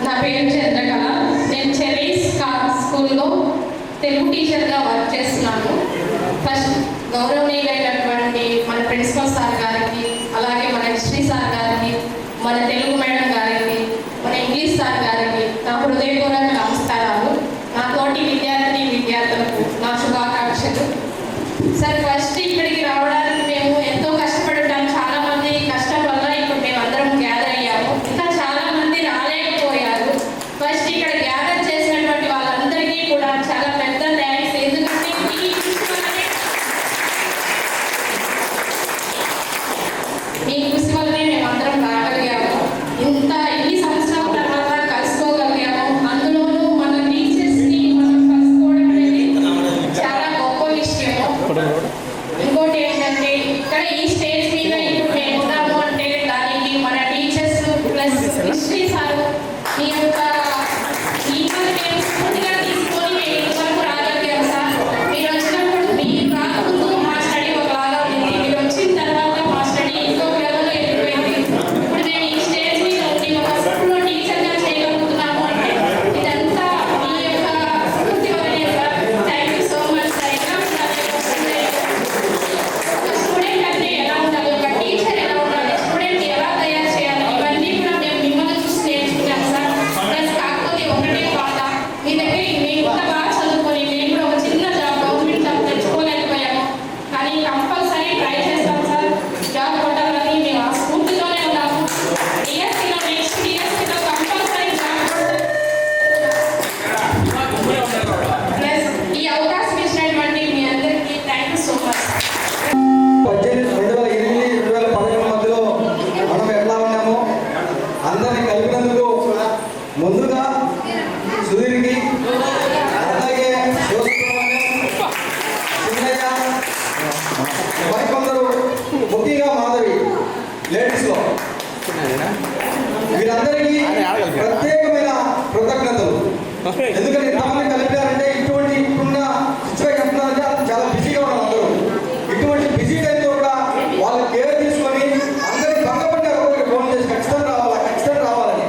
నా పేరు చంద్రకళ. నేను చెరీస్ స్కూల్లో తెలుగు టీచర్గా వర్క్ చేస్తున్నాను. ఫస్ట్ గౌరవనీయులైనటువంటి మన ప్రిన్సిపల్ సార్ గారికి, అలాగే మన హిస్టరీ సార్ గారికి, మన తెలుగు మేడం గారికి, మన ఇంగ్లీష్ సార్ గారికి నా హృదయపూర్వక నమస్కారాలు. నా తోటి విద్యార్థులకు నా శుభాకాంక్షలు. సార్, ఫస్ట్ ఇక్కడికి రావడానికి మేము ఎంతో కష్టపడ్డాము. చాలా మంది కష్టం వల్ల ఇప్పుడు మేము అందరం గ్యాదర్ అయ్యాము. ఇంకా చాలా మంది రాలేకపోయారు. ఫస్ట్ ఇక్కడ గ్యాదర్ చేసినటువంటి వాళ్ళందరికీ కూడా చాలా పెద్ద థ్యాంక్స్. ఎందుకంటే మీ కృషి వల్లనే మేము అందరం రాగలిగాము. ఇన్ని సంవత్సరాల తర్వాత కలుసుకోగలిగాము. అందులోనూ మన టీచర్స్ని మనం కలుసుకోవడం అనేది చాలా గొప్ప విషయము. ఇంకోటి ఏంటంటే ఇక్కడ ఈ స్టేజ్ మీద ఇప్పుడు మేము ఉన్నాము అంటే దానికి మన టీచర్స్ ప్లస్ హిస్టరీ సార్ మీ యొక్క మేము స్ఫూర్తిగా తీసుకొని మేము ఇంతవరకు రాగలిగాము. సార్, మీరు వచ్చినప్పుడు మీరు రాకముందు మా స్టడీ ఒకలాగా ఉంది, మీరు వచ్చిన తర్వాత మా స్టడీ ఇంకొక లెవెల్లో వెళ్ళిపోయింది. ఇప్పుడు మేము ఈ స్టేజ్ మీద ఉండి ఒక స్కూల్లో టీచర్గా చేయగలుగుతున్నాము అంటే ఇదంతా మీ యొక్క స్ఫూర్తి వల్లనే sir. Thank you so much sir. ఎలా ఉండాలి స్టూడెంట్ అంటే ఎలా ఉండాలి, ఒక టీచర్ ఎలా ఉండాలి, స్టూడెంట్ ఎలా తయారు చేయాలి, ఇవన్నీ కూడా మేము మిమ్మల్ని చూసి నేర్చుకున్నాము సార్. ప్లస్ కాకపోతే ఒకటే బాధ, మీ దగ్గర మేము ఇంత బాగా చదువుకొని మేము కూడా ఒక చిన్న జాబ్, గవర్నమెంట్ జాబ్ తెచ్చుకోలేకపోయాము. కానీ కంపల్సరీ ట్రై చేస్తాం సార్. జాబ్ కొట్టాలని మేము ఆ స్ఫూర్తితోనే ఉన్నాము. డిఎస్సీలో నెక్స్ట్ డిఎస్సీలో కంపల్సరీ జాబ్ కొట్టాలి. ప్లస్ ఈ అవకాశం ఇచ్చినటువంటి మీ అందరికీ థ్యాంక్ యూ సో మచ్. 2008-2011 మధ్యలో మనం ఎట్లా ఉన్నామో అందరినీ కలిపినందుకు ముందుగా సుధీర్కి, అలాగే చిన్నయ్య, మరికొందరు, ముఖ్యంగా మాధవి లేడీస్లో వీరందరికీ ప్రత్యేకమైన కృతజ్ఞతలు. ఎందుకంటే ఇంతమంది కలిపారంటే ఇప్పుడున్న సిచ్యువేషన్ చెప్తున్నారంటే చాలా బిజీగా ఉన్నారు అందరూ. ఇటువంటి బిజీ టైంలో కూడా వాళ్ళు కేర్ తీసుకొని అందరికీ భంగపడ్డారు. ఫోన్ చేసి ఖచ్చితంగా రావాలని.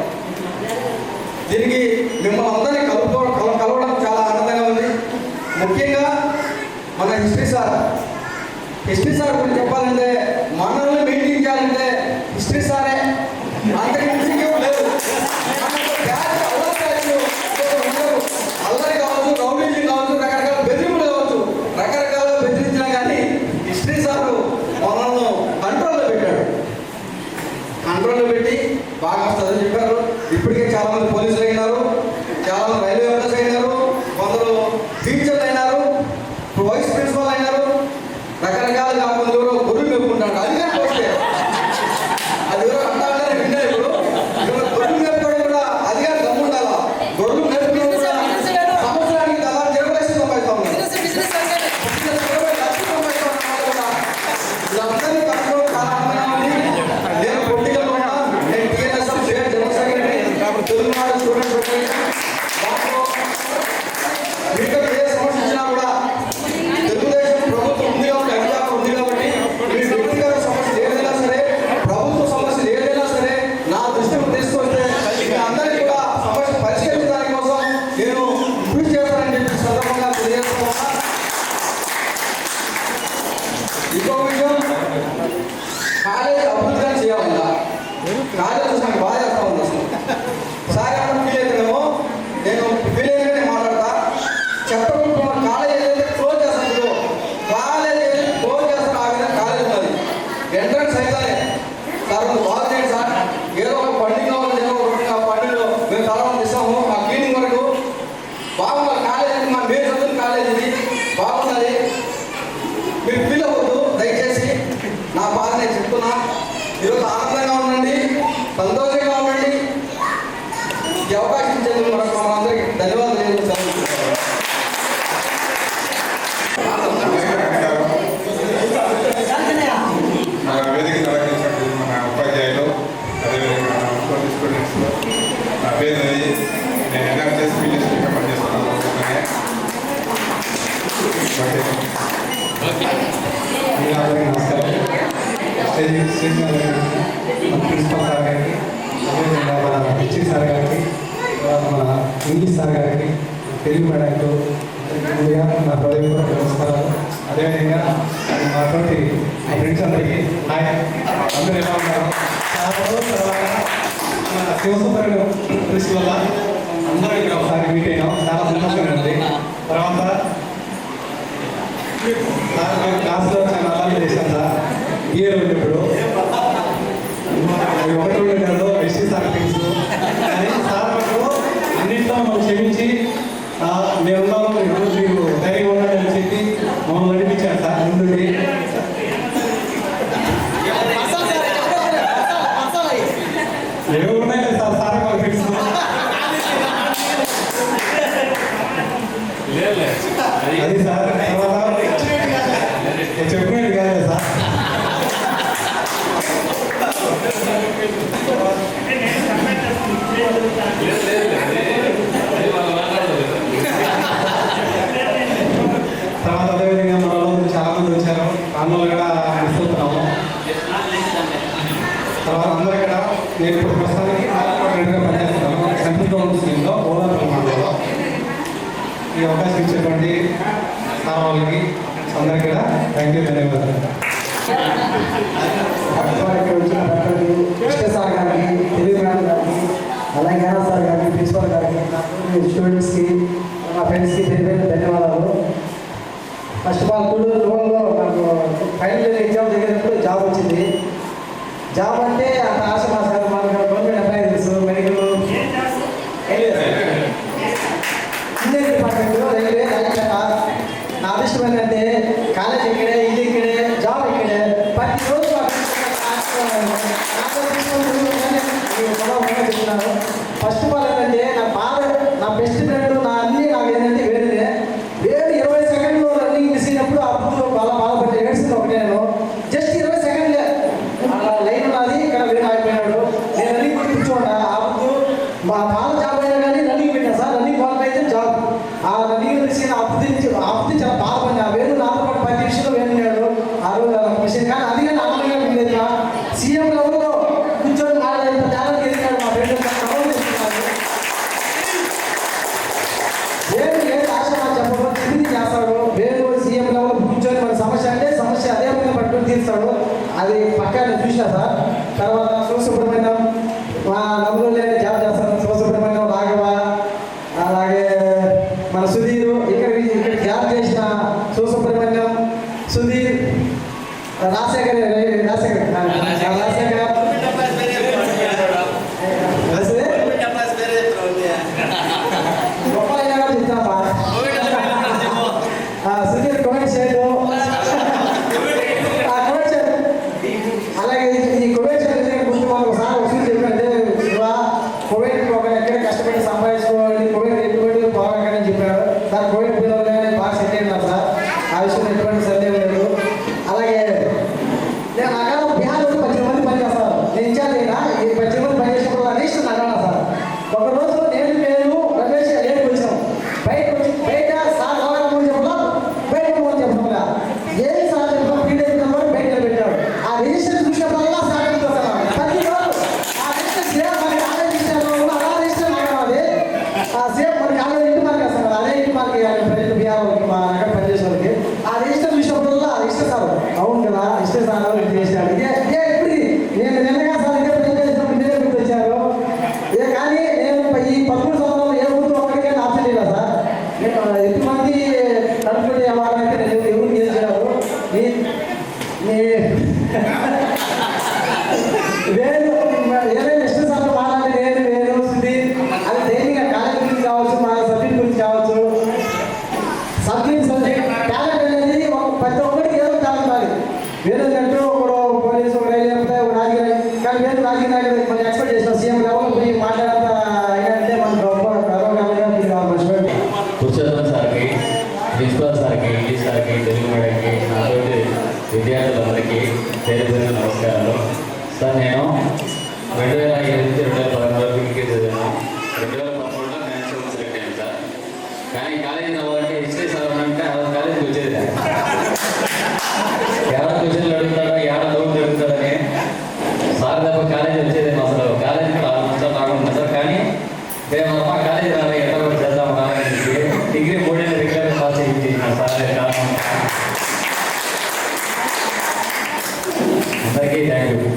దీనికి మిమ్మల్ని అందరినీ కలవడం చాలా ఆనందంగా ఉంది. ముఖ్యంగా మన హిస్టరీ సార్ గురించి చెప్పాలంటే మనల్ని మెయింటైన్ చేయాలంటే హిస్టరీ సారే. అంతకు మించి లేదు. అల్లరి కావచ్చు, రౌడీజం కావచ్చు, రకరకాల బెదిరింపులు కావచ్చు, రకరకాల బెదిరించినా కానీ హిస్టరీ సార్ మనల్ని కంట్రోల్లో పెట్టి బాగా చదువు చెప్పారు. ఇప్పటికే చాలా మంది పోలీసులు అయినారు, చాలా మంది రైల్వే ఎంప్లాయీస్ అయినారు, కొందరు టీచర్లు అయినారు, వైస్ ప్రిన్సిపల్ అయినారు. రకరకాలుగా కొందరు గొర్రెలు మేపుకుంటారు. అది కానీ పోస్తే అది ఎవరో అంటారు విన్నా. ఇప్పుడు గొర్రెలు మేపుకోవడం కూడా అది కానీ గమ్ము ఉండాలా. గొర్రెలు మేపుకోవడం కూడా సంవత్సరానికి దాదాపు 20 లక్షలు సంపాదిస్తాం. వీళ్ళందరినీ కష్టం చాలా ఆనందంగా ఉంది. నేను పొలిటికల్ ఉన్నా, నేను TNS state general secretary, Telugunadu student దాంట్లో మీతో ఏ సమస్య ఇచ్చినా కూడా తెలుగుదేశం ప్రభుత్వం ఉంది కాబట్టి, అధికారం ఉంది కాబట్టి మీ వ్యక్తిగత సమస్యలు ఏదైనా సరే, ప్రభుత్వ సమస్యలు ఏదైనా సరే నా దృష్టికి తీసుకొస్తే మీ అందరికీ కూడా సమస్య పరిష్కరించడానికి కోసం నేను కృషి చేస్తానని చెప్పి సందర్భంగా తెలియజేస్తున్నా. ఇంకో విషయం, కాలేజీ అభివృద్ధిగా చేయాలన్నా కాలేజ్ నాకు బాగా చేస్తా ఉంది. అసలు సార్ ఏమన్నా ఫీల్ అవుతున్నామో నేను ఫీల్ అయితేనే మాట్లాడతా. చెప్పకుండా కాలేజ్ ఏదైతే క్లోజ్ చేస్తాను, కాలేజ్ ఏదైతే క్లోజ్ చేస్తాను ఆ విధంగా కాలేజ్ ఉన్నది. ఎంట్రన్స్ అయితేనే సార్ బాగా చేయండి సార్, ఏదో ఒక పండుగ కావాలి, ఏదో ఒక పండుగలో మేము తర్వాత ఇస్తాము. ఆ క్లీనింగ్ వరకు బాగుంది కాలేజీ, మా మీరు చదువుతున్న కాలేజ్ ఇది బాగున్నది. మీరు ఫీల్ అవ్వద్దు దయచేసి. నా బాధ నేను చెప్తున్నా. ఈరోజు ఆనందంగా ఉండండి, సంతోషంగా ఉండండి. ఈ అవకాశం ఇచ్చేందుకు మనందరికీ ధన్యవాదాలు తెలియజేస్తాను. మన వేదిక నిర్వహించినటువంటి మన ఉపాధ్యాయులు, అదేవిధంగా పోలీస్ స్టూడెంట్స్, నా పేరు నేను ఎన్ఆర్జీఎస్ పీడిస్ట్రీగా పనిచేస్తున్నాను. నమస్కారం. ప్రిన్సిపల్ సార్ గారికి, అదేవిధంగా మన హిస్టరీ సార్ గారికి, ఇంగ్లీష్ సార్ గారికి, తెలుగు మేడంకు ముందుగా నా హృదయపూర్వక నమస్కారాలు. అదేవిధంగా మా తోటి మా ఫ్రెండ్స్ అందరికీ హాయ్. అందరూ ఎలా ఉన్నారు? చాలా రోజుల తర్వాత మన శివసుబ్రహ్మణ్యం కృషి వల్ల అందరూ ఇక్కడ ఒకసారి మీట్ అయినాం. చాలా సంతోషంగా ఉంది. తర్వాత సార్ మేము క్లాస్లో చాలా అలా చేశాను సార్. బిఏలో ఉన్నప్పుడు అవి ఒకటి ఉండేదో ఎస్సీ సార్ తెలుసు. కానీ సార్ మాకు అన్నింటిలో మనం క్షమించి నేనున్నాను, ఈరోజు మీరు ధైర్యంగా ఉన్నాడని చెప్పి మమ్మల్ని నడిపించారు సార్. ముందుండి ఏవో ఉన్నాయి సార్, సార్ మాకు తెలుసు. అది సార్ చెప్పినట్టు కాదు సార్. తర్వాత అదేవిధంగా మనలో చాలా మంది వచ్చారు. అందులో కూడా మిస్ అవుతున్నాము. తర్వాత అందరూ ఇక్కడ నేను ఇప్పుడు ప్రస్తుతానికి రెండుగా పనిచేస్తున్నాను. సెంట్రల్ గవర్నమెంట్ స్కీమ్లో ఓలా మండలంలో. ఈ అవకాశం ఇచ్చేటువంటి సార్ వాళ్ళకి అందరికీ కూడా థ్యాంక్ యూ, ధన్యవాదాలు. ఇక్కడ వచ్చిన డాక్టర్లు కృష్ణ సార్ గారికి, తెలుగు మేడం గారికి, అలాగే జ్ఞాన సార్ గారికి, ప్రిన్సిపల్ గారికి, స్టూడెంట్స్కి, మా ఫ్రెండ్స్కి పేరు ధన్యవాదాలు. ఫస్ట్ ఆఫ్ ఆల్ 2012లో నాకు ఫైనల్ ఇయర్ ఎగ్జామ్ జరిగినప్పుడు జాబ్ వచ్చింది. జాబ్ అంటే అంత ఆశ మా సార్ మాకు గవర్నమెంట్ ఎంప్లాయీ తెలుసు. మెడికల్ ఇంజనీరింగ్ డిపార్ట్మెంట్లో రైల్వే నా అదృష్టం ఏంటంటే కాలేజ్ ఇక్కడే, ఇల్లు ఇక్కడే, జాబ్ ఇక్కడే. ప్రతిరోజు చెప్తున్నాను. ఫస్ట్ ఆఫ్ ఆల్ ఏంటంటే నా బెస్ట్ ఫ్రెండ్, నా అన్ని నాకు ఏంటంటే వేరునే. 20 సెకండ్లు రన్నింగ్ మిస్ అయినప్పుడు అప్పుడు బాధపడ్డా. ఏడ్చింది ఒకటే. నేను జస్ట్ 20 సెకండ్లే లైన్ ఉన్నది, ఇక్కడ వేరు ఆగిపోయినాడు. నేను రన్నింగ్ కూడా కూర్చోండా. అప్పుడు మా పాల జాబ్ అయినా కానీ రన్నింగ్ పెట్టాను సార్. రన్నింగ్ క్వాలిఫై అయితే జాబ్. ఆ రన్నింగ్ మిస్ అయిన అప్పుడు చాలా బాధపడినా. వేరు నాతో పాటు 10 నిమిషాలు వేరున్నాడు. ఆ రోజు మిషన్ కానీ అది కానీ ఆనందంగా మిగిలేదు. సీఎం లెవెల్లో కూర్చొని మాట్లాడేంత టాలెంట్ ఎదిగాడు మా ఫ్రెండ్. వేరు ఏది ఆశ చెప్పడం చిన్నది చేస్తాడు. వేరు సీఎం లెవెల్ కూర్చొని మన సమస్య అంటే సమస్య అదే విధంగా పట్టుకుని తీరుస్తాడు. అది పక్కా నేను చూసినా సార్. తర్వాత శివసుబ్రహ్మణ్యం మా నలుగురులో జాబ్ చేస్తాను. శివసుబ్రహ్మణ్యం, రాఘవ, అలాగే మన సుధీర్, ఇక్కడ జాబ్ చేసిన శివసుబ్రహ్మణ్యం, సుధీర్, రాజశేఖర్ గొప్పలైనా కూడా చెప్తామా. సుధీర్ కోవిడ్ షేటు, అలాగే ఈ కోవిడ్ షేట్ ముందు మనం ఒకసారి వసూలు చెప్పారంటే కోవిడ్ ఒక ఎక్కడ కష్టపడి సంపాదించుకోవాలి, కోవిడ్ ఎటువంటి పోవాలని చెప్పాడు సార్. కోవిడ్ పిల్లలుగానే బాగా సెట్ అయినారు సార్. ఆ విషయంలో ఎటువంటి సందేహం లేదు. అలాగే నేను నగరం బిహార్ 10 మంది పనిచేస్తారు. నేను ఇచ్చాను అయినా ఈ 10 మంది పనిచేసినప్పుడు అనేసి నగరా సార్. ఒకరోజు నేను రమేష్ లేట్కి వచ్చాం. బయట సార్ రావాలని చెప్పలా, బయట చెప్పలా. ఏం సార్ చెప్పడం పీడిఎఫ్ నెంబర్ బయట పెట్టాడు. ఆ రిజిస్టర్ చూసినప్పుడల్లా సార్ సార్ ప్రతిరోజు ఆ రిజిస్టర్ సేమ్ మనకి ఆన్లైన్ ఇచ్చారు. అలా రిజిస్టర్ అది సేమ్ మనకి ఆన్లైన్ ఇంటి మార్క్ వేస్తాం కదా, అదే ఇంటి మార్క్ ప్రజలు బిహార్ వాళ్ళకి, మా నగర పనిచేసే వాళ్ళకి. ఆ రిజిస్టర్ చూసినప్పుడల్లా రిజిస్టర్ సార్ అవును కదా, రిజిస్టర్ సార్ ఇది చేశాడు. ఇదే ఇప్పుడు నేను నిన్నగా సార్ ఇదే పని చేసినప్పుడు ఇదే గుర్తు వచ్చారు. కానీ నేను ఈ 13 సంవత్సరాలు ఏ గుర్తు ఒక్కడికే ఆప్షన్ లేదు సార్. నేను ఎంతమంది నడుపుకునే వ్యవహారం అయితే నేను ఎవరు చేశారు. వేరు ఏదైనా ఇష్ట సార్లు మాట్లాడి వేరు సుధీర్, అది ధైర్యంగా కాలేజ్ గురించి కావచ్చు, మా సబ్జెక్ట్ గురించి కావచ్చు. సబ్జెక్ట్ టాలెంట్ అనేది ప్రతి ఒక్కరికి ఏదో టాలెంట్ ఉండాలి. వేరే అంటూ ఒకడు పోలీసు, ఒక రైలు లేకపోతే ఒక రాజకీయ, కానీ వేరే రాజకీయ నాయకులు మనం ఎక్స్పెక్ట్ చేస్తాం. సీఎం లెవెల్ పోయి మాట్లాడంత ఏంటంటే మన గొప్ప గర్వకాలంగా పురుషోత్తం సార్కి, ప్రిన్సిపల్ సార్కి, ఇంగ్లీష్ సార్కి, తెలుగు మేడంకి, నాతోటి విద్యార్థులందరికీ పేరు పేరు నమస్కారాలు. సార్ నేను 2005 నుంచి 2013 వరకు ఇంకే చదివాను. 2013లో మ్యాథ్స్ సెలెక్ట్ అయ్యాను సార్. కానీ కాలేజీ అవ్వాలంటే హిస్టరీ చదవాలంటే ఆ కాలేజీకి వచ్చేది కాదు. ఎవడ క్వశ్చన్లు అడుగుతాడో, ఎవడ డౌట్లు అడుగుతాడని సార్ తప్ప కాలేజీ వచ్చేది. అసలు కాలేజీ కూడా 6 సంవత్సరాలు రాకుండా సార్. కానీ మేము అమ్మ కాలేజీ రావాలి, ఎట్లా సార్ అందరికీ థ్యాంక్ యూ.